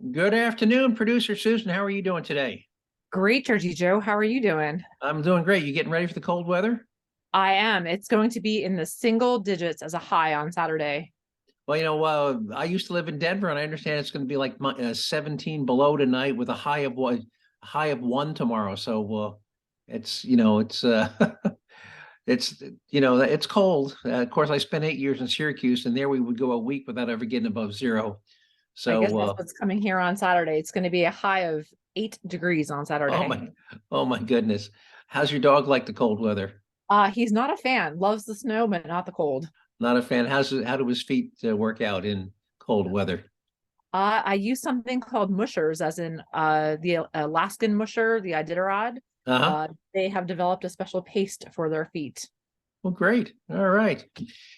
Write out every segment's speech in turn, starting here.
Good afternoon, producer Susan. How are you doing today? Great, Jersey Joe. How are you doing? I'm doing great. You getting ready for the cold weather? I am. It's going to be in the single digits as a high on Saturday. Well, I used to live in Denver, and I understand it's going to be like 17 below tonight with a high of one tomorrow. So it's it's cold. Of course, I spent 8 years in Syracuse, and there we would go a week without ever getting above zero. I guess So, that's what's coming here on Saturday. It's going to be a high of 8 degrees on oh Saturday. my, oh my goodness, how's your dog like the cold weather? He's not a fan, loves the snow, but not the cold. Not a fan. How do his feet work out in cold weather? I use something called mushers, as in the Alaskan musher, the Iditarod. Uh-huh. They have developed a special paste for their feet. Well, great. All right.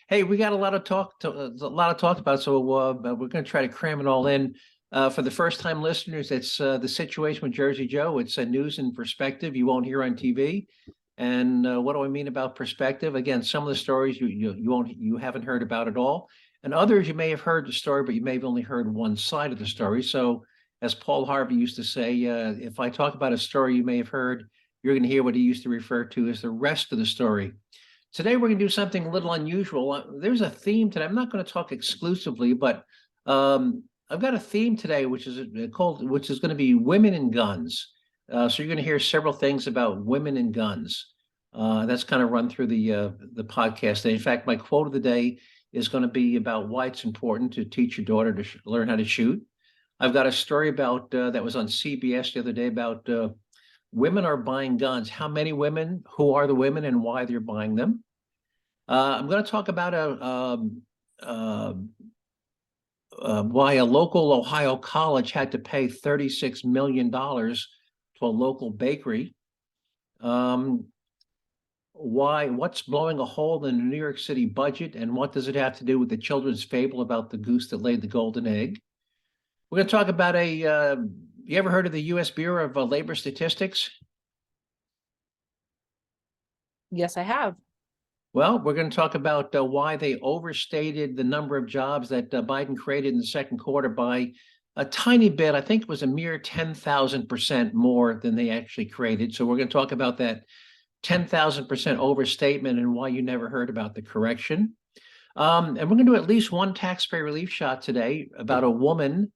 Hey, we got a lot of talk about, so we're going to try to cram it all in. For the first time listeners, it's the situation with Jerzee Joe. It's news and perspective you won't hear on TV. And what do I mean about perspective? Again, some of the stories you haven't heard about at all, and others you may have heard the story, but you may have only heard one side of the story. So, as Paul Harvey used to say, if I talk about a story you may have heard, you're going to hear what he used to refer to as the rest of the story. Today, we're going to do something a little unusual. There's a theme today. I'm not going to talk exclusively, but I've got a theme today, which is going to be women and guns. So you're going to hear several things about women and guns. That's kind of run through the podcast. In fact, my quote of the day is going to be about why it's important to teach your daughter to learn how to shoot. I've got a story about that was on CBS the other day about women are buying guns. How many women? Who are the women, and why they're buying them? I'm going to talk about why a local Ohio college had to pay $36 million to a local bakery. What's blowing a hole in the New York City budget, and what does it have to do with the children's fable about the goose that laid the golden egg? We're going to talk about you ever heard of the U.S. Bureau of Labor Statistics? Yes, I have. Well, we're going to talk about why they overstated the number of jobs that Biden created in the second quarter by a tiny bit. I think it was a mere 10,000% more than they actually created. So we're going to talk about that 10,000% overstatement and why you never heard about the correction. And we're going to do at least one taxpayer relief shot today about a woman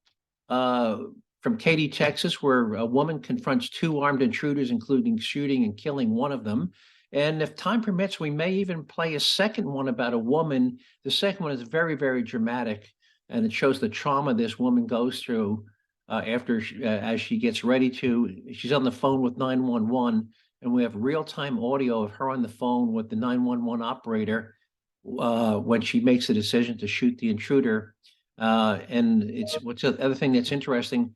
from Katy, Texas, where a woman confronts two armed intruders, including shooting and killing one of them. And if time permits, we may even play a second one about a woman. The second one is very, very dramatic, and it shows the trauma this woman goes through as she gets ready to. She's on the phone with 911, and we have real-time audio of her on the phone with the 911 operator when she makes the decision to shoot the intruder. And what's the other thing that's interesting?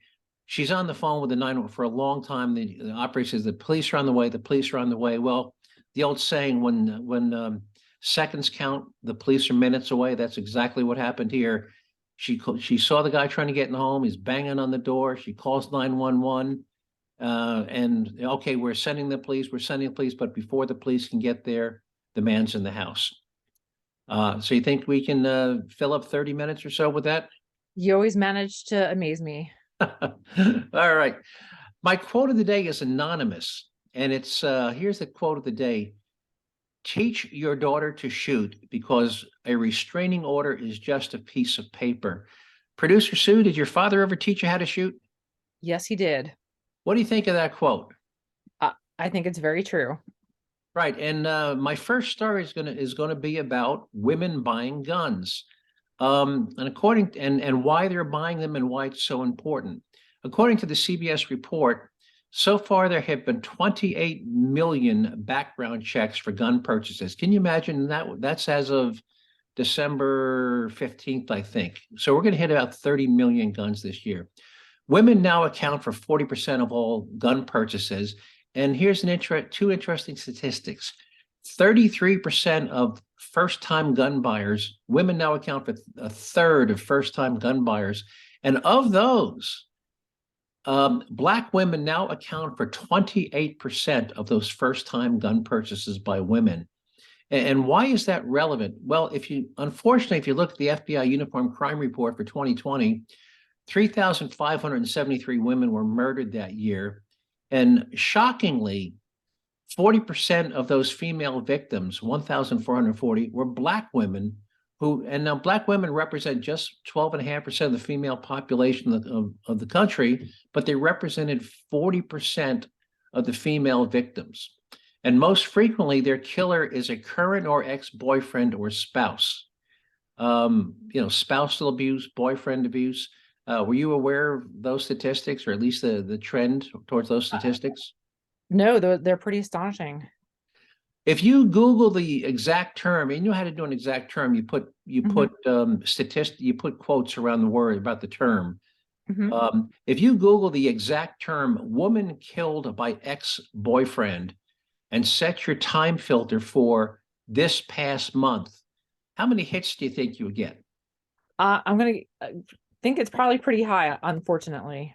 She's on the phone with the 911 for a long time. The operator says, "The police are on the way. The police are on the way." Well, the old saying, when seconds count, the police are minutes away. That's exactly what happened here. She saw the guy trying to get in the home. He's banging on the door. She calls 911, and okay, we're sending the police. But before the police can get there, the man's in the house. So you think we can fill up 30 minutes or so with that? You always manage to amaze me. All right. My quote of the day is anonymous. And it's here's the quote of the day. Teach your daughter to shoot because a restraining order is just a piece of paper. Producer Sue, did your father ever teach you how to shoot? Yes, he did. What do you think of that quote? I think it's very true. Right. And my first story is gonna be about women buying guns. And why they're buying them and why it's so important. According to the CBS report, so far, there have been 28 million background checks for gun purchases. Can you imagine that? That's as of December 15th, I think. So we're going to hit about 30 million guns this year. Women now account for 40% of all gun purchases. And here's two interesting statistics. 33% of first-time gun buyers, women now account for a third of first-time gun buyers. And of those, Black women now account for 28% of those first-time gun purchases by women. And why is that relevant? Well, unfortunately, if you look at the FBI Uniform Crime Report for 2020, 3,573 women were murdered that year. And shockingly, 40% of those female victims, 1,440, were Black women who, and now Black women represent just 12.5% of the female population of the country, but they represented 40% of the female victims. And most frequently, their killer is a current or ex-boyfriend or spouse. Spousal abuse, boyfriend abuse. Were you aware of those statistics, or at least the trend towards those statistics? No, they're pretty astonishing. If you Google the exact term, and you know how to do an exact term, you put quotes around the word about the term. If you Google the exact term "woman killed by ex-boyfriend" and set your time filter for this past month, how many hits do you think you would get? I'm gonna think it's probably pretty high, unfortunately.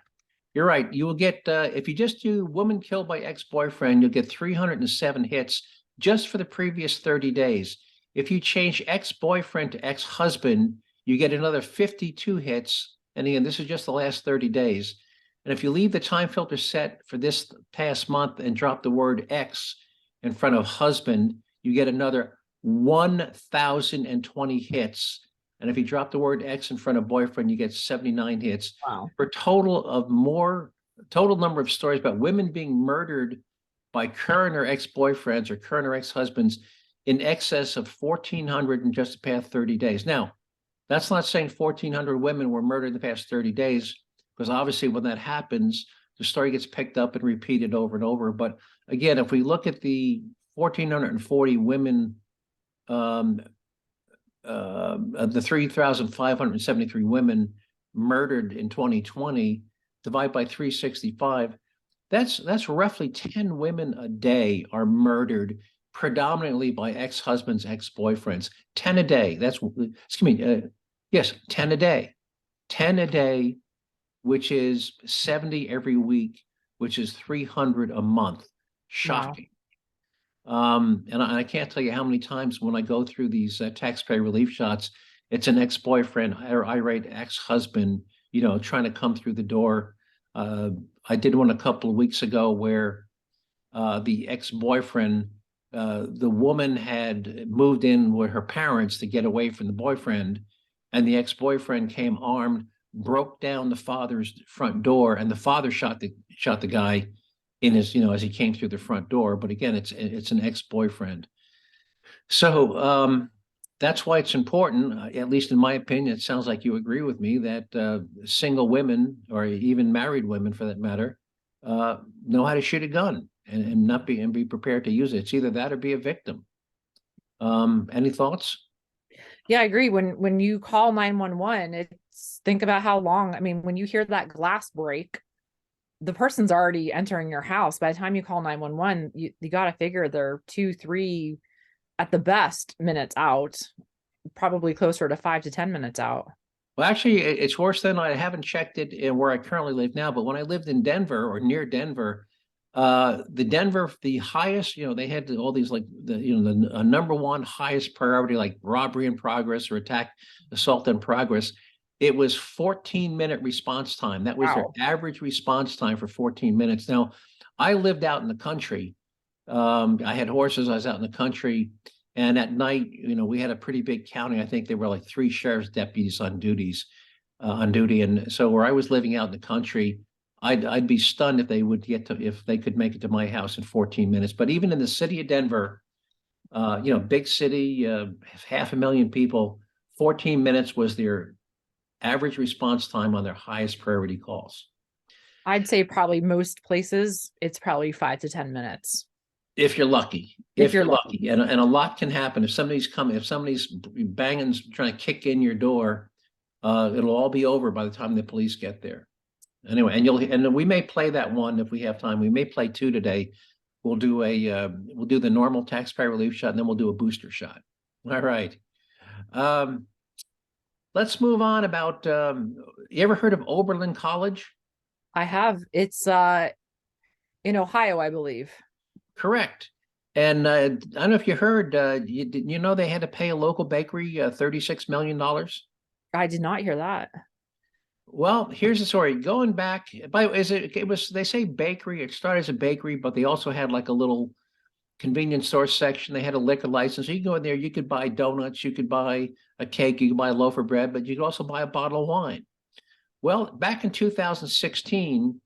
You're right. You will get, if you just do "woman killed by ex-boyfriend," you'll get 307 hits just for the previous 30 days. If you change ex-boyfriend to ex-husband, you get another 52 hits. And again, this is just the last 30 days. And if you leave the time filter set for this past month and drop the word ex in front of husband, you get another 1,020 hits. And if you drop the word ex in front of boyfriend, you get 79 hits. Wow. For total number of stories about women being murdered by current or ex-boyfriends or current or ex-husbands in excess of 1,400 in just the past 30 days. Now, that's not saying 1,400 women were murdered in the past 30 days, because obviously when that happens, the story gets picked up and repeated over and over. But again, if we look at the 1,440 women, the 3,573 women murdered in 2020, divide by 365, that's roughly 10 women a day are murdered, predominantly by ex-husbands, ex-boyfriends. 10 a day. That's, excuse me, yes, 10 a day. 10 a day, which is 70 every week, which is 300 a month. Shocking. Wow. And I can't tell you how many times when I go through these taxpayer relief shots, it's an ex-boyfriend or irate ex-husband, trying to come through the door. I did one a couple of weeks ago where the ex-boyfriend, the woman had moved in with her parents to get away from the boyfriend, and the ex-boyfriend came armed, broke down the father's front door, and the father shot the guy in his, as he came through the front door. But again, it's an ex-boyfriend. So that's why it's important, at least in my opinion. It sounds like you agree with me that single women, or even married women for that matter, know how to shoot a gun and be prepared to use it. It's either that or be a victim. Any thoughts? Yeah, I agree. When you call 911, think about how long. I mean, when you hear that glass break, the person's already entering your house. By the time you call 911, you got to figure they're 2-3 at the best minutes out, probably closer to 5 to 10 minutes out. Well, actually, it's worse than, I haven't checked it in where I currently live now, but when I lived in Denver or near Denver, the highest, they had all these like the number one highest priority, like robbery in progress or assault in progress. It was 14-minute response time. That was their average response time for 14 minutes. Now, I lived out in the country. I had horses. I was out in the country, and at night, we had a pretty big county. I think there were like 3 sheriff's deputies on duty, and so where I was living out in the country, I'd be stunned if they could make it to my house in 14 minutes. But even in the city of Denver, big city, 500,000 people, 14 minutes was their average response time on their highest priority calls. I'd say probably most places, it's probably 5 to 10 minutes. If you're lucky. If you're lucky. And a lot can happen. If somebody's banging, trying to kick in your door, it'll all be over by the time the police get there. Anyway, and we may play that one if we have time. We may play 2 today. We'll do the normal taxpayer relief shot, and then we'll do a booster shot. All right. Let's move on about, you ever heard of Oberlin College? I have. It's in Ohio, I believe. Correct. And I don't know if you heard, they had to pay a local bakery $36 million? I did not hear that. Well, here's the story. Going back, it was, they say bakery. It started as a bakery, but they also had like a little convenience store section. They had a liquor license. So you can go in there, you could buy donuts, you could buy a cake, you could buy a loaf of bread, but you could also buy a bottle of wine. Well, back in 2016,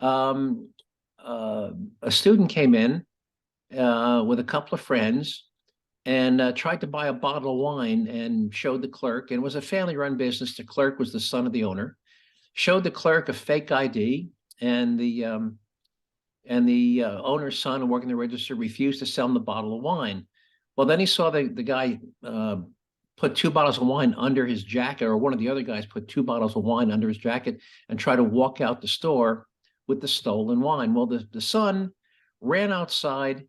um, uh, a student came in with a couple of friends and tried to buy a bottle of wine and showed the clerk, and it was a family run business. The clerk was the son of the owner, showed the clerk a fake ID, and the owner's son working the register refused to sell him the bottle of wine. Well, then he saw the guy put two bottles of wine under his jacket, or one of the other guys put two bottles of wine under his jacket and try to walk out the store with the stolen wine. Well, the son ran outside,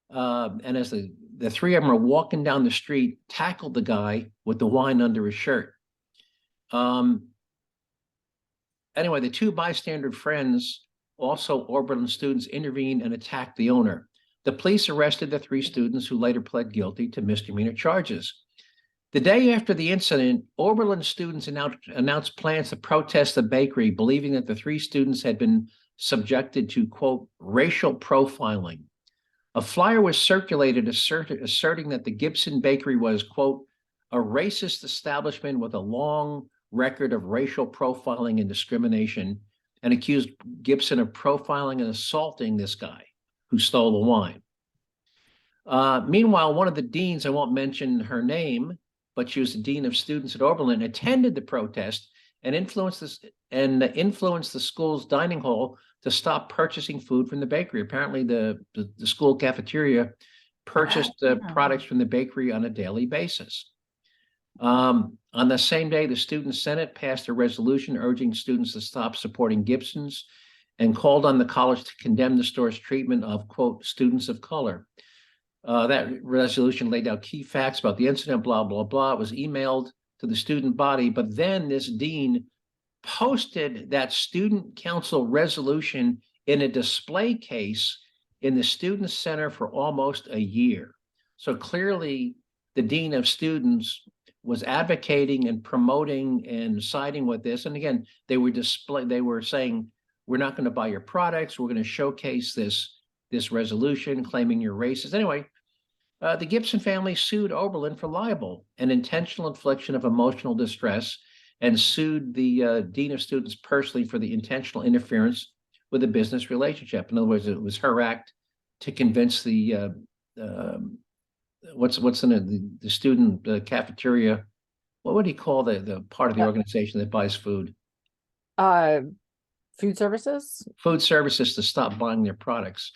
and as the three of them are walking down the street, tackled the guy with the wine under his shirt. Anyway, the two bystander friends, also Oberlin students, intervened and attacked the owner. The police arrested the three students, who later pled guilty to misdemeanor charges. The day after the incident, Oberlin students announced plans to protest the bakery, believing that the three students had been subjected to, quote, racial profiling. A flyer was circulated asserting that the Gibson Bakery was, quote, a racist establishment with a long record of racial profiling and discrimination, and accused Gibson of profiling and assaulting this guy who stole the wine. Meanwhile, one of the deans, I won't mention her name, but she was the dean of students at Oberlin, attended the protest and influenced the school's dining hall to stop purchasing food from the bakery. Apparently, the school cafeteria purchased products from the bakery on a daily basis. On the same day, the Student Senate passed a resolution urging students to stop supporting Gibson's and called on the college to condemn the store's treatment of, quote, students of color. That resolution laid out key facts about the incident, blah, blah, blah. It was emailed to the student body, but then this dean posted that student council resolution in a display case in the student center for almost a year. So clearly, the dean of students was advocating and promoting and siding with this. And again, they were saying, we're not going to buy your products. We're going to showcase this resolution claiming you're racist. Anyway, the Gibson family sued Oberlin for libel and intentional infliction of emotional distress, and sued the dean of students personally for the intentional interference with a business relationship. In other words, it was her act to convince the what's in the student cafeteria. What would he call the part of the organization that buys food? Food services. Food services, to stop buying their products,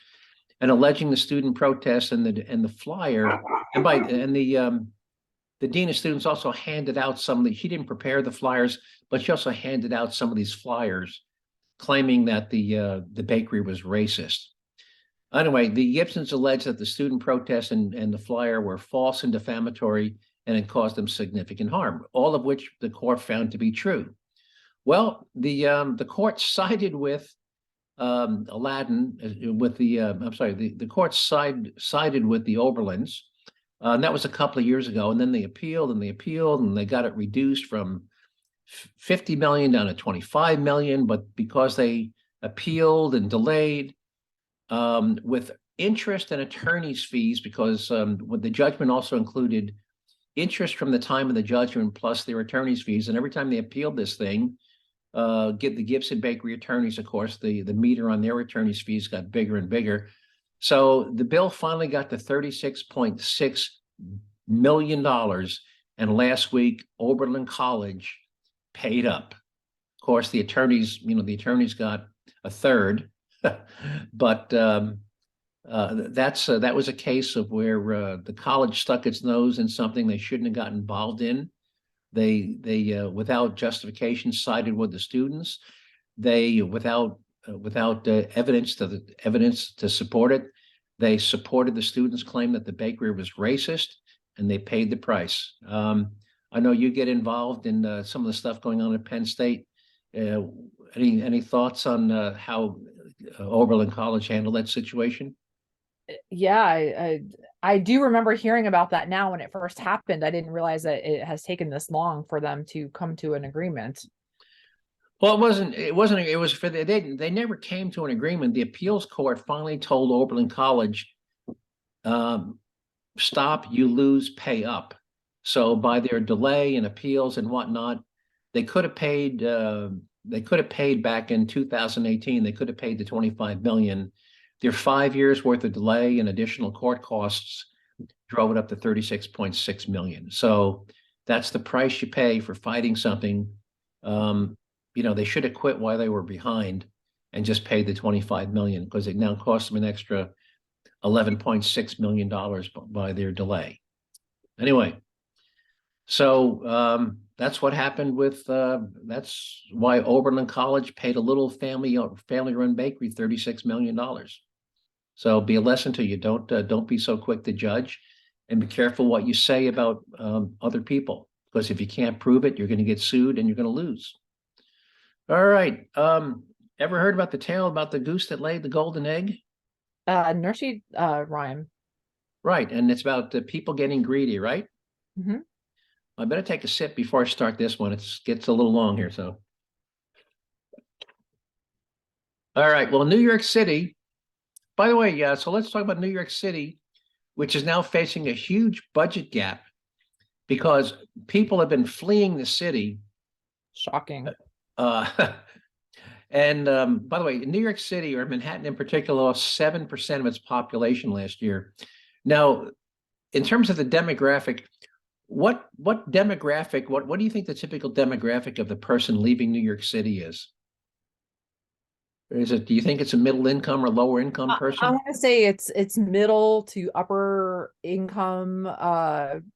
and alleging the student protests and the flyer, and the dean of students also handed out she didn't prepare the flyers, but she also handed out some of these flyers claiming that the bakery was racist. Anyway, the Gibsons alleged that the student protests and the flyer were false and defamatory, and it caused them significant harm, all of which the court found to be true. Well, the court sided with Aladdin, the court sided with the Oberlins. And that was a couple of years ago. And then they appealed and they got it reduced from 50 million down to 25 million. But because they appealed and delayed, with interest and attorney's fees, because what the judgment also included interest from the time of the judgment plus their attorney's fees. And every time they appealed this thing, get the Gibson Bakery attorneys, of course, the meter on their attorney's fees got bigger and bigger. So the bill finally got to $36.6 million. And last week, Oberlin College paid up. Of course, the attorneys got a third, but that was a case of where the college stuck its nose in something they shouldn't have gotten involved in. They without justification sided with the students. They without evidence to support it, they supported the students' claim that the bakery was racist, and they paid the price. I know you get involved in some of the stuff going on at Penn State. Any thoughts on how Oberlin College handled that situation? Yeah, I do remember hearing about that now. When it first happened, I didn't realize that it has taken this long for them to come to an agreement. Well, it was for they never came to an agreement. The appeals court finally told Oberlin College, um, stop, you lose, pay up. So by their delay in appeals and whatnot, they could have paid, they could have paid back in 2018, they could have paid the 25 million. Their 5 years worth of delay and additional court costs drove it up to 36.6 million. So that's the price you pay for fighting something. Um, they should have quit while they were behind and just paid the 25 million, because it now costs them an extra $11.6 million by their delay. Anyway, so that's what happened with, that's why Oberlin College paid a little family-run bakery $36 million. So be a lesson to you. Don't be so quick to judge, and be careful what you say about other people, because if you can't prove it, you're going to get sued and you're going to lose. All right. Ever heard about the tale about the goose that laid the golden egg? Nursery rhyme. Right, and it's about the people getting greedy, right? Mm-hmm. I better take a sip before I start this one. It gets a little long here, so. All right, well, New York City, by the way, yeah, so let's talk about New York City, which is now facing a huge budget gap because people have been fleeing the city. Shocking. Uh, and by the way, New York City, or Manhattan in particular, lost 7% of its population last year. Now, in terms of the demographic, what demographic, what do you think the typical demographic of the person leaving New York City is? Do you think it's a middle income or lower income I person? want to say it's middle to upper income,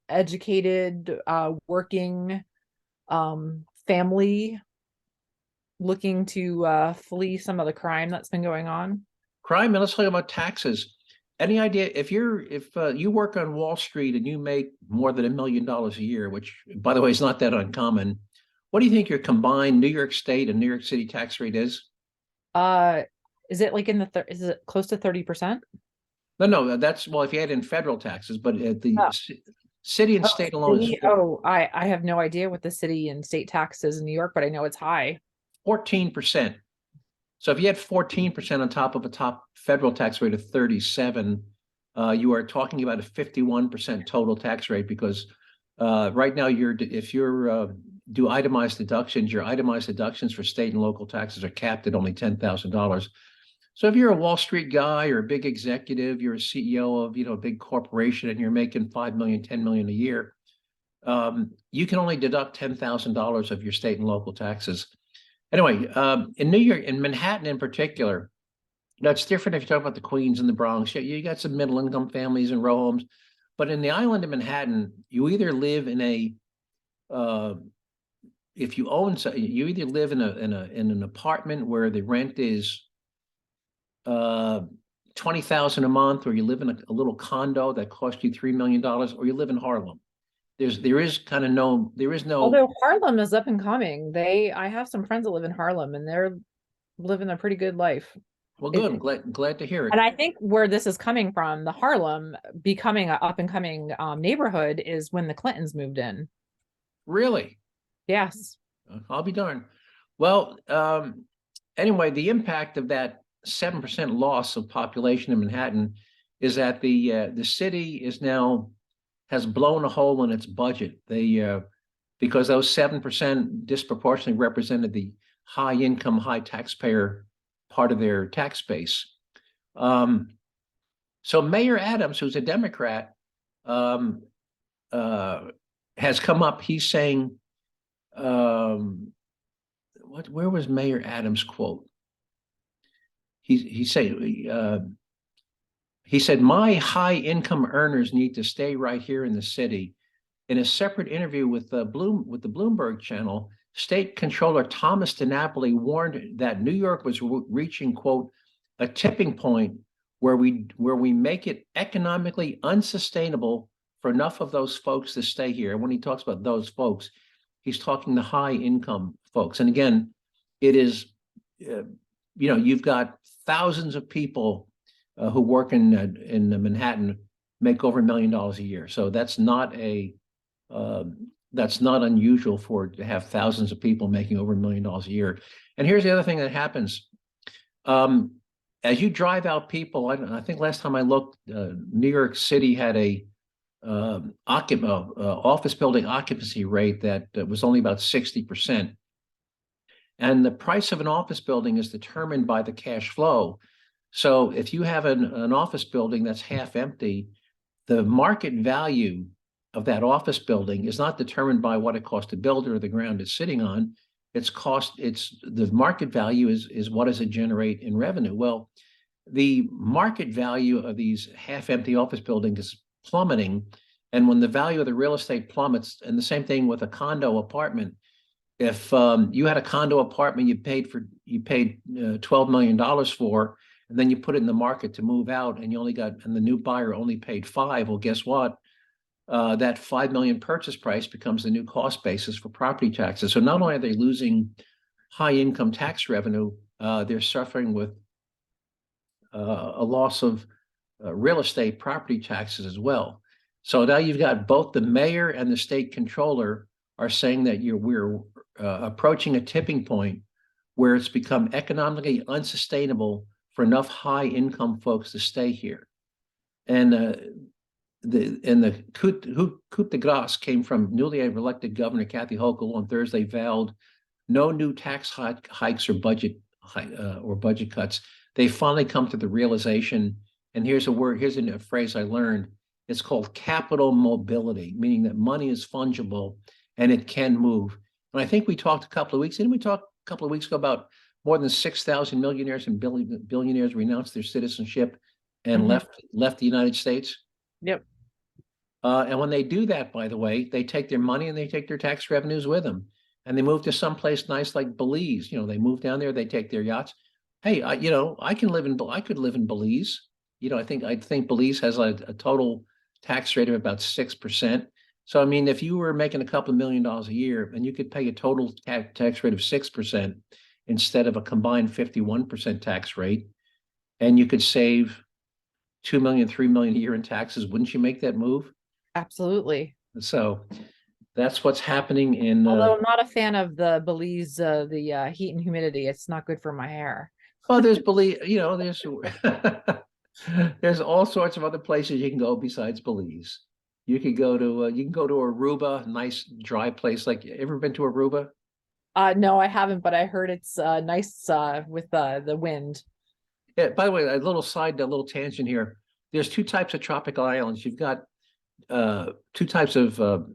educated, working, family looking to flee some of the crime that's been going on. Crime, and let's talk about taxes. Any idea if you work on Wall Street and you make more than $1 million a year, which by the way is not that uncommon, what do you think your combined New York State and New York City tax rate is? Uh, is it like is it close to 30%? No, that's, well, if you add in federal taxes, but the city and Oh, state alone is I have no idea what the city and state tax is in New York, but I know it's high. 14%. So if you had 14% on top of a top federal tax rate of 37, you are talking about a 51% total tax rate, because right now if you're do itemized deductions, your itemized deductions for state and local taxes are capped at only $10,000. So if you're a Wall Street guy or a big executive, you're a CEO of a big corporation, and you're making 5 million, 10 million a year, you can only deduct $10,000 of your state and local taxes. Anyway, in New York, in Manhattan in particular, that's different if you talk about the Queens and the Bronx. You got some middle income families and row homes, but in the island of Manhattan, you either live in a if you own, you either live in an apartment where the rent is 20,000 a month, or you live in a little condo that costs you $3 million, or you live in Harlem. There is no. Although Harlem is up and coming. I have some friends that live in Harlem and they're living a pretty good life. Well, good. I'm glad to hear it. And I think where this is coming from, the Harlem becoming an up and coming neighborhood, is when the Clintons moved in. Really? Yes. I'll be darned. Well, anyway, the impact of that 7% loss of population in Manhattan is that the city has blown a hole in its budget. Because those 7% disproportionately represented the high income, high taxpayer part of their tax base. So Mayor Adams, who's a Democrat, has come up. He's saying, where was Mayor Adams' quote? He said, my high income earners need to stay right here in the city. In a separate interview with the Bloomberg channel, State Controller Thomas DiNapoli warned that New York was reaching, quote, a tipping point where we make it economically unsustainable for enough of those folks to stay here. And when he talks about those folks, he's talking the high income folks. And again, it is, you've got thousands of people who work in Manhattan make over $1 million a year. So that's not a That's not unusual to have thousands of people making over $1 million a year. And here's the other thing that happens. As you drive out people, I think last time I looked, New York City had a office building occupancy rate that was only about 60%. And the price of an office building is determined by the cash flow. So if you have an office building that's half empty, the market value of that office building is not determined by what it costs to build or the ground it's sitting on. It's the market value is what does it generate in revenue? Well, the market value of these half-empty office buildings is plummeting. And when the value of the real estate plummets, and the same thing with a condo apartment, if you had a condo apartment you paid $12 million for, and then you put it in the market to move out, and the new buyer only paid $5 million, well, guess what? That $5 million purchase price becomes the new cost basis for property taxes. So not only are they losing high income tax revenue, they're suffering with a loss of real estate property taxes as well. So now you've got both the mayor and the state controller are saying that we're approaching a tipping point where it's become economically unsustainable for enough high income folks to stay here. And the coup de grace came from newly elected Governor Kathy Hochul on Thursday, vowed no new tax hikes or budget cuts. They finally come to the realization, and here's a phrase I learned. It's called capital mobility, meaning that money is fungible and it can move. And I think we talked a couple of weeks ago about more than 6,000 millionaires and billionaires renounced their citizenship and left the United States. Yep. And when they do that, by the way, they take their money and they take their tax revenues with them, and they move to someplace nice like Belize. They move down there, they take their yachts. Hey, I could live in Belize. I think Belize has a total tax rate of about 6%. So I mean, if you were making a couple of $1 million a year and you could pay a total tax rate of 6% instead of a combined 51% tax rate, and you could save $2 million, $3 million a year in taxes, wouldn't you make that move? Absolutely. So that's what's happening in. Although I'm not a fan of the Belize, the heat and humidity. It's not good for my hair. Well, there's there's all sorts of other places you can go besides Belize. You can go to Aruba, nice dry place. Like, ever been to Aruba? No, I haven't, but I heard it's nice with the wind. Yeah, by the way, a little tangent here. There's two types of tropical islands. You've got two types of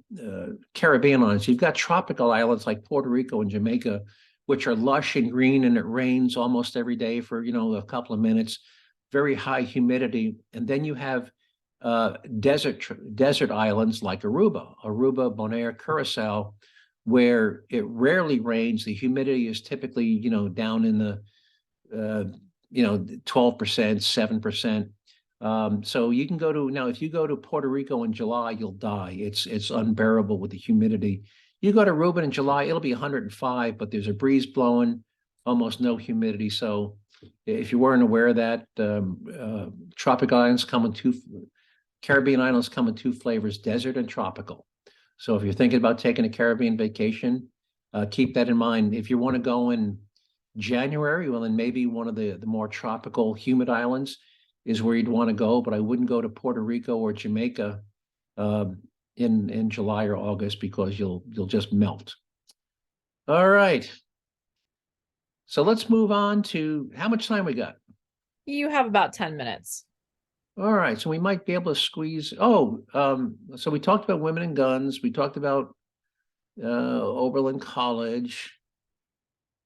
Caribbean islands. You've got tropical islands like Puerto Rico and Jamaica, which are lush and green, and it rains almost every day for a couple of minutes. Very high humidity. And then you have desert islands like Aruba, Bonaire, Curacao, where it rarely rains. The humidity is typically down in the 12%, 7%. So you can if you go to Puerto Rico in July, you'll die. It's unbearable with the humidity. You go to Aruba in July, it'll be 105, but there's a breeze blowing, almost no humidity. So if you weren't aware of that, Caribbean islands come in two flavors, desert and tropical. So if you're thinking about taking a Caribbean vacation, keep that in mind. If you want to go in January, well, then maybe one of the more tropical, humid islands is where you'd want to go, but I wouldn't go to Puerto Rico or Jamaica in July or August, because you'll just melt. All right. So let's move on to how much time we got. You have about 10 minutes. All right. So we might be able to squeeze. So we talked about women and guns. We talked about Oberlin College.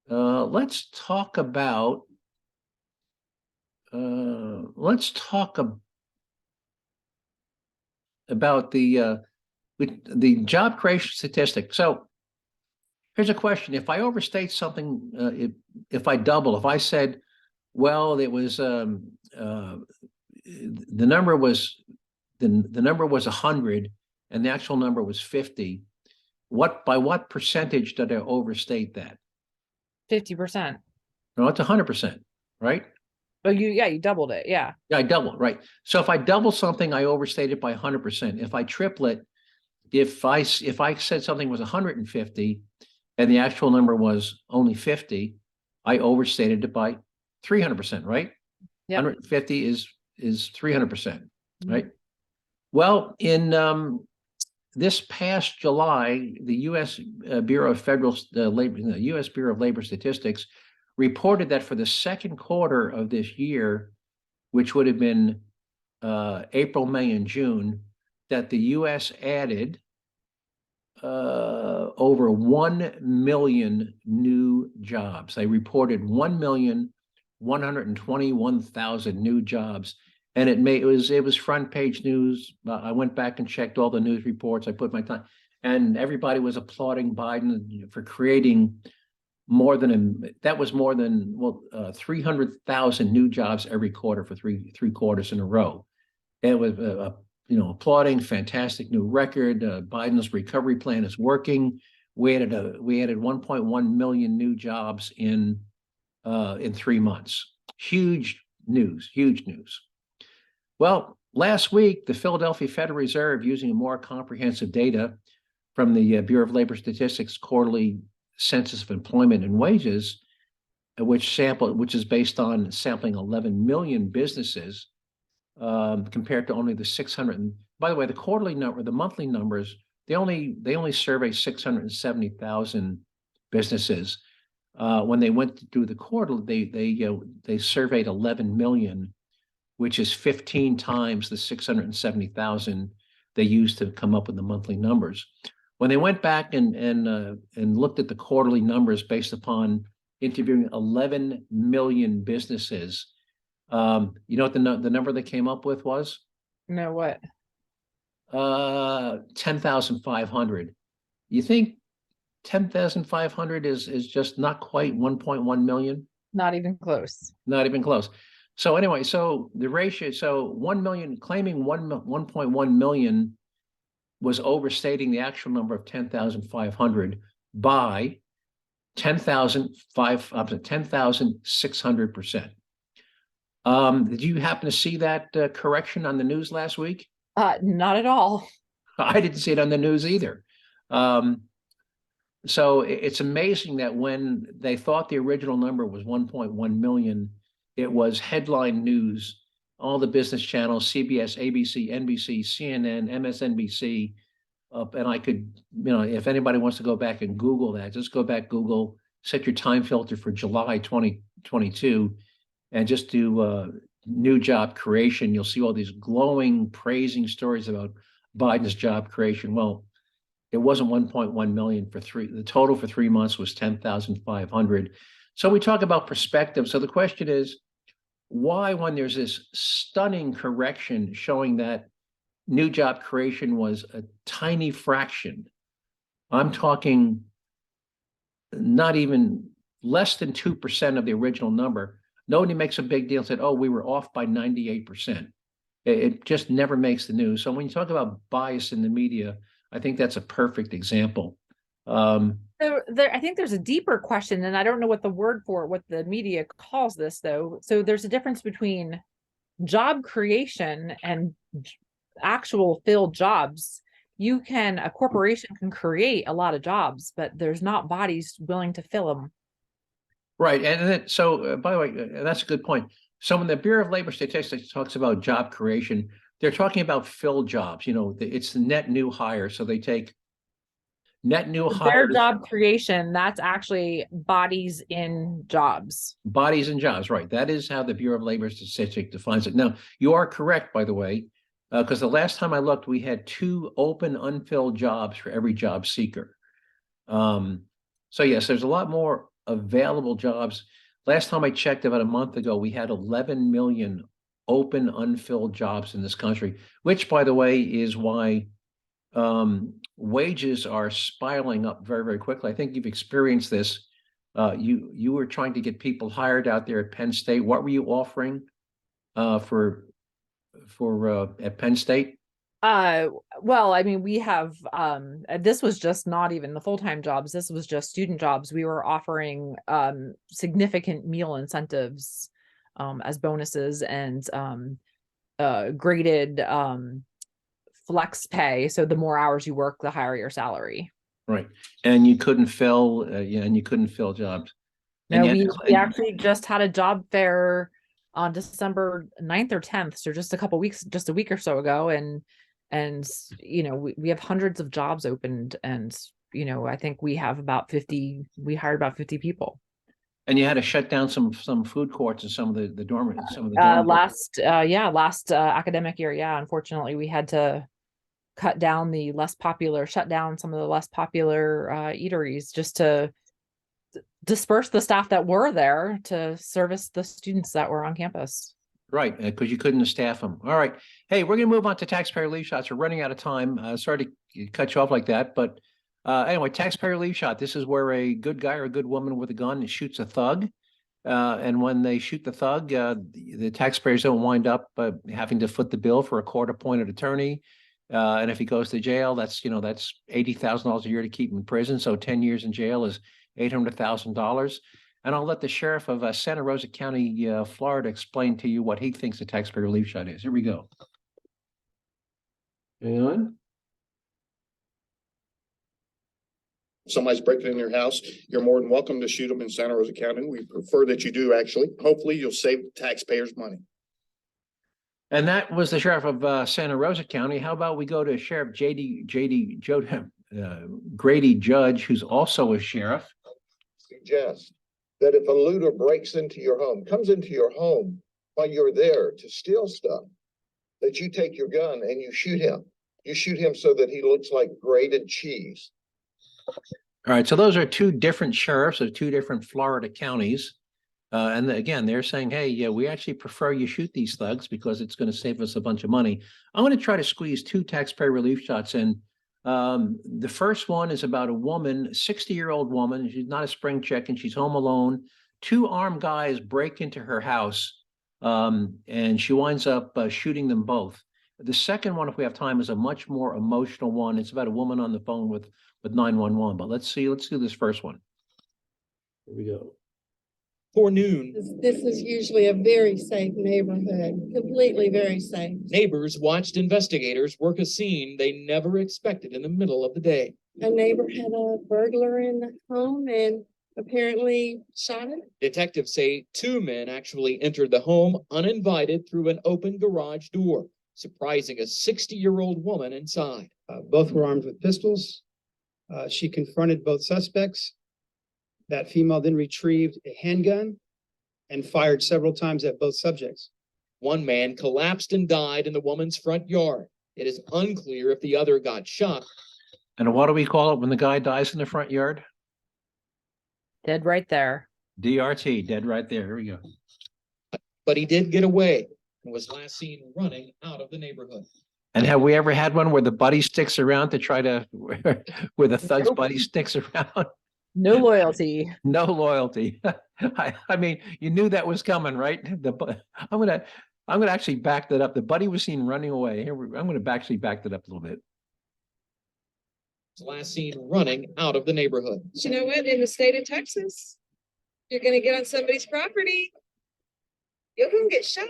Let's talk about the job creation statistic. So here's a question: if I overstate something, if I said, well, it was the number was 100 and the actual number was 50, by what percentage did I overstate that? 50%. No, it's 100%, right? Oh, you doubled it. Yeah. Yeah, I doubled, right. So if I double something, I overstate it by 100%. If I triple it, if I said something was 150 and the actual number was only 50, I overstated it by 300%, right? Yep. 150 is 300%, Mhm. right? Well, in this past July, the U.S. Bureau of Federal Labor, the U.S. Bureau of Labor Statistics reported that for the second quarter of this year, which would have been April, May, and June, that the U.S. added over 1 million new jobs. They reported 1,121,000 new jobs. And it was front page news. I went back and checked all the news reports. I put my time, and everybody was applauding Biden for creating more than 300,000 new jobs every quarter for three quarters in a row. It was applauding, fantastic new record. Biden's recovery plan is working. We added 1.1 million new jobs in 3 months. Huge news. Well, last week, the Philadelphia Federal Reserve, using a more comprehensive data from the Bureau of Labor Statistics quarterly census of employment and wages, which is based on sampling 11 million businesses, compared to only the 600. By the way, the monthly numbers, they only survey 670,000 businesses. When they went to do the quarterly, they surveyed 11 million, which is 15 times the 670,000 they used to come up with the monthly numbers. When they went back and looked at the quarterly numbers based upon interviewing 11 million businesses, you know what the number they came up with was? No, what? 10,500. You think 10,500 is just not quite 1.1 million? Not even close. Not even close. So anyway, so the ratio, so 1 million, claiming 1.1 million was overstating the actual number of 10,500 by 10,600%. Did you happen to see that correction on the news last week? Not at all. I didn't see it on the news either. So it's amazing that when they thought the original number was 1.1 million, it was headline news, all the business channels, CBS, ABC, NBC, CNN, MSNBC. And I could, if anybody wants to go back and Google that, just go back, Google, set your time filter for July 2022, and just do new job creation. You'll see all these glowing, praising stories about Biden's job creation. Well, it wasn't 1.1 million the total for 3 months was 10,500. So we talk about perspective. So the question is, why, when there's this stunning correction showing that new job creation was a tiny fraction, I'm talking not even less than 2% of the original number, nobody makes a big deal and said, oh, we were off by 98%. It just never makes the news. So when you talk about bias in the media, I think that's a perfect example. So I think there's a deeper question, and I don't know what the word for it, what the media calls this, though. So there's a difference between job creation and actual filled jobs. A corporation can create a lot of jobs, but there's not bodies willing to fill them. Right. And then, so, by the way, that's a good point. So when the Bureau of Labor Statistics talks about job creation, they're talking about filled jobs. It's the net new hire. So they take net new Their hires, job creation, that's actually bodies in jobs. bodies and jobs. Right. That is how the Bureau of Labor Statistics defines it. Now, you are correct, by the way, because the last time I looked, we had 2 open, unfilled jobs for every job seeker. So yes, there's a lot more available jobs. Last time I checked, about a month ago, we had 11 million open, unfilled jobs in this country, which, by the way, is why wages are spiraling up very, very quickly. I think you've experienced this. You were trying to get people hired out there at Penn State. What were you offering for at Penn State? Well, I mean, we have this was just not even the full-time jobs. This was just student jobs. We were offering significant meal incentives as bonuses and graded flex pay. So the more hours you work, the higher your salary. Right. And you couldn't fill, and you couldn't fill jobs. And No, yet, we actually just had a job fair on December 9th or 10th. So just a week or so ago. And we have hundreds of jobs opened, and I think we hired about 50 people. and you had to shut down some food courts and some of the dorm. Last academic year. Yeah. Unfortunately, we had to shut down some of the less popular eateries just to disperse the staff that were there to service the students that were on campus. Right, because you couldn't staff them. All right. Hey, we're going to move on to taxpayer leave shots. We're running out of time. Sorry to cut you off like that. But anyway, taxpayer leave shot. This is where a good guy or a good woman with a gun shoots a thug. And when they shoot the thug, the taxpayers don't wind up having to foot the bill for a court-appointed attorney. And if he goes to jail, that's $80,000 a year to keep him in prison. So 10 years in jail is $800,000. And I'll let the sheriff of Santa Rosa County, Florida, explain to you what he thinks the taxpayer leave shot is. Here we go. Hang on. Somebody's breaking in your house, you're more than welcome to shoot them in Santa Rosa County. We prefer that you do, actually. Hopefully, you'll save taxpayers money. And that was the sheriff of Santa Rosa County. How about we go to Sheriff Grady Judge, who's also a sheriff. Suggest that if a looter breaks into your home, comes into your home while you're there to steal stuff, that you take your gun and you shoot him. You shoot him so that he looks like grated cheese. All right, so those are two different sheriffs of two different Florida counties. And again, they're saying, hey, yeah, we actually prefer you shoot these thugs because it's going to save us a bunch of money. I'm going to try to squeeze two taxpayer relief shots in. The first one is about a woman, 60-year-old woman. She's not a spring chicken. She's home alone. Two armed guys break into her house, and she winds up shooting them both. The second one, if we have time, is a much more emotional one. It's about a woman on the phone with 911. But let's do this first one. Here we go. For noon, This is usually a very safe neighborhood, completely very safe. neighbors watched investigators work a scene they never expected in the middle of the day. A neighbor had a burglar in the home and apparently shot him. Detectives say two men actually entered the home uninvited through an open garage door, surprising a 60-year-old woman inside. Both were armed with pistols. She confronted both suspects. That female then retrieved a handgun and fired several times at both subjects. One man collapsed and died in the woman's front yard. It is unclear if the other got shot. And what do we call it when the guy dies in the front yard? Dead right there. DRT, dead right there. Here we go. But he did get away and was last seen running out of the neighborhood. And have we ever had one where the buddy sticks around to try to, where the thug's buddy sticks around? No loyalty. No loyalty. I mean, you knew that was coming, right? I'm gonna actually back that up. The buddy was seen running away. I'm gonna actually back that up a little bit. Last seen running out of the neighborhood. You know what? In the state of Texas, you're going to get on somebody's property, you're going to get shot.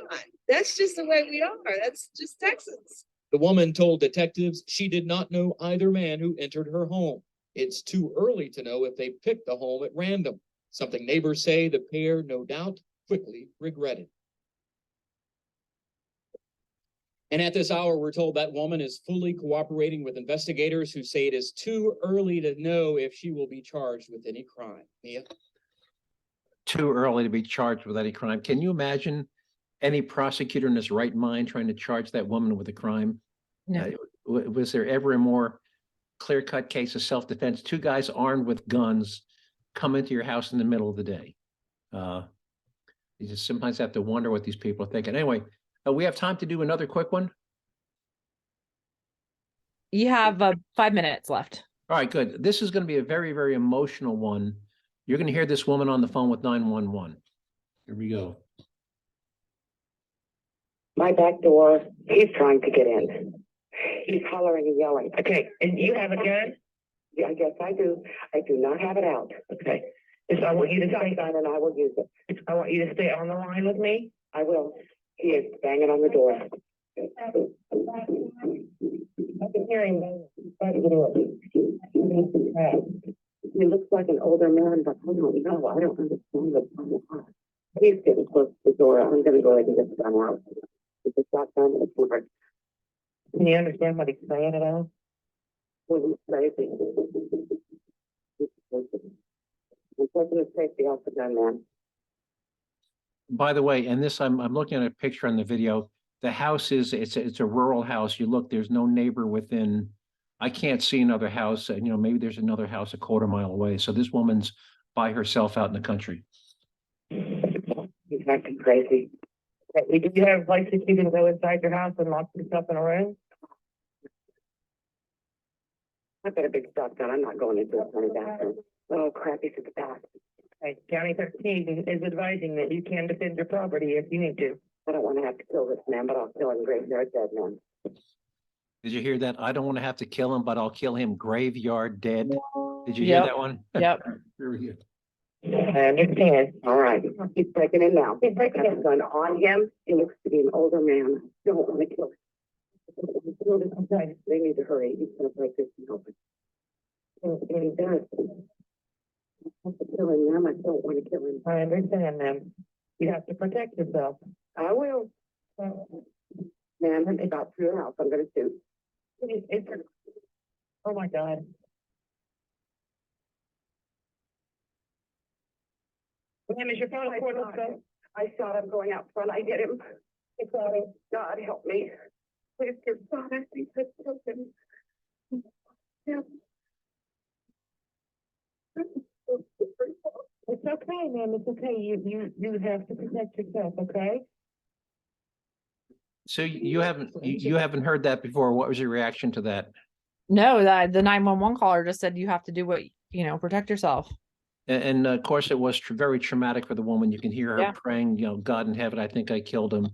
That's just the way we are. That's just Texas. The woman told detectives she did not know either man who entered her home. It's too early to know if they picked the home at random, something neighbors say the pair no doubt quickly regretted. And at this hour, we're told that woman is fully cooperating with investigators who say it is too early to know if she will be charged with any crime. Mia? Too early to be charged with any crime. Can you imagine any prosecutor in his right mind trying to charge that woman with a crime? No. Was there ever a more clear-cut case of self-defense? Two guys armed with guns come into your house in the middle of the day. You just sometimes have to wonder what these people are thinking. Anyway, we have time to do another quick one. You have 5 minutes left. All right, good. This is going to be a very, very emotional one. You're going to hear this woman on the phone with 911. Here we go. My back door, he's trying to get in. He's hollering and yelling. Okay, and you have a gun? Yeah, yes, I do. I do not have it out. Okay. So I want you to stay on and I will use it. I want you to stay on the line with me. I will. He is banging on the door. I can hear him. He looks like an older man, but I don't know. I don't understand what's going on. He's getting close to the door. I'm gonna go ahead and get the gun out. It's a shotgun. It's hard. Can you understand what he's saying at all? What he's saying. I'm taking the safety off the gun, man. By the way, and this, I'm looking at a picture on the video. The house is, it's a rural house. You look, there's no neighbor within. I can't see another house, and maybe there's another house a quarter mile away. So this woman's by herself out in the country. He's acting crazy. Okay, do you have license you can go inside your house and lock yourself in a room? I've got a big shotgun. I'm not going into a funny bathroom. Oh crap, he's at the back. Okay, County 13 is advising that you can defend your property if you need to. I don't want to have to kill this man, but I'll kill him graveyard dead, man. Did you hear that? I don't want to have to kill him, but I'll kill him graveyard dead. Did you hear Yep. that one? Yep. Here we go. I understand. All right. He's breaking in now. He's breaking his gun on him. He looks to be an older man. Don't want to kill him. They need to hurry. He's going to break this thing open. And he does. I have to kill him, ma'am. I don't want to kill him. I understand, ma'am. You have to protect yourself. I will. Ma'am, they got through your house. I'm going to shoot. Oh my God. Ma'am, is your phone recording? I shot him going out front. I hit him. I shot him. God help me. Please give God, I think I killed him. Yeah. It's okay, ma'am. It's okay. You have to protect yourself, okay? So you haven't heard that before. What was your reaction to that? No, the 911 caller just said you have to do what, protect yourself. And of course, it was very traumatic for the woman. You can hear her Yeah. praying, God in heaven, I think I killed him.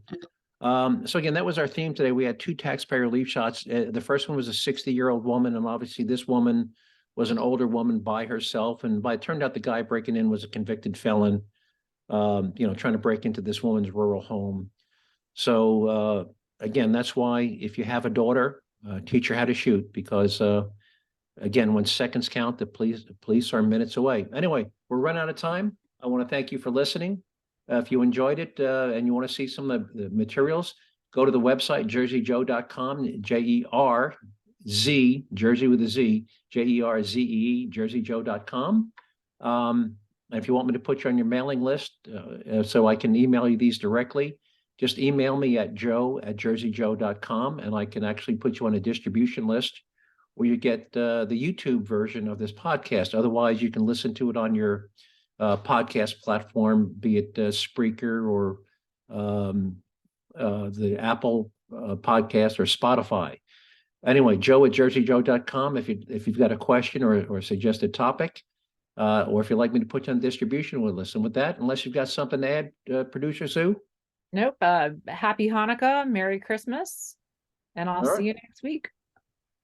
So again, that was our theme today. We had 2 taxpayer leave shots. The first one was a 60-year-old woman, and obviously this woman was an older woman by herself. And it turned out the guy breaking in was a convicted felon, trying to break into this woman's rural home. So again, that's why if you have a daughter, teach her how to shoot, because again, when seconds count, the police are minutes away. Anyway, we're running out of time. I want to thank you for listening. If you enjoyed it and you want to see some of the materials, go to the website, jerzeejoe.com, Jerzee, Jersey with a Z, Jerzee, jerzeejoe.com. And if you want me to put you on your mailing list so I can email you these directly, just email me at joe@jerzeejoe.com, and I can actually put you on a distribution list where you get the YouTube version of this podcast. Otherwise, you can listen to it on your podcast platform, be it Spreaker or the Apple podcast or Spotify. Anyway, joe@jerzeejoe.com if you've got a question or a suggested topic, or if you'd like me to put you on distribution list. And with that, unless you've got something to add, Producer Sue? Nope. Happy Hanukkah, Merry Christmas, and I'll see you next week.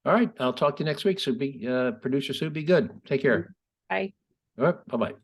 All right, I'll talk to you next week. So Producer Sue, be good. Take care. Bye. All right, bye-bye.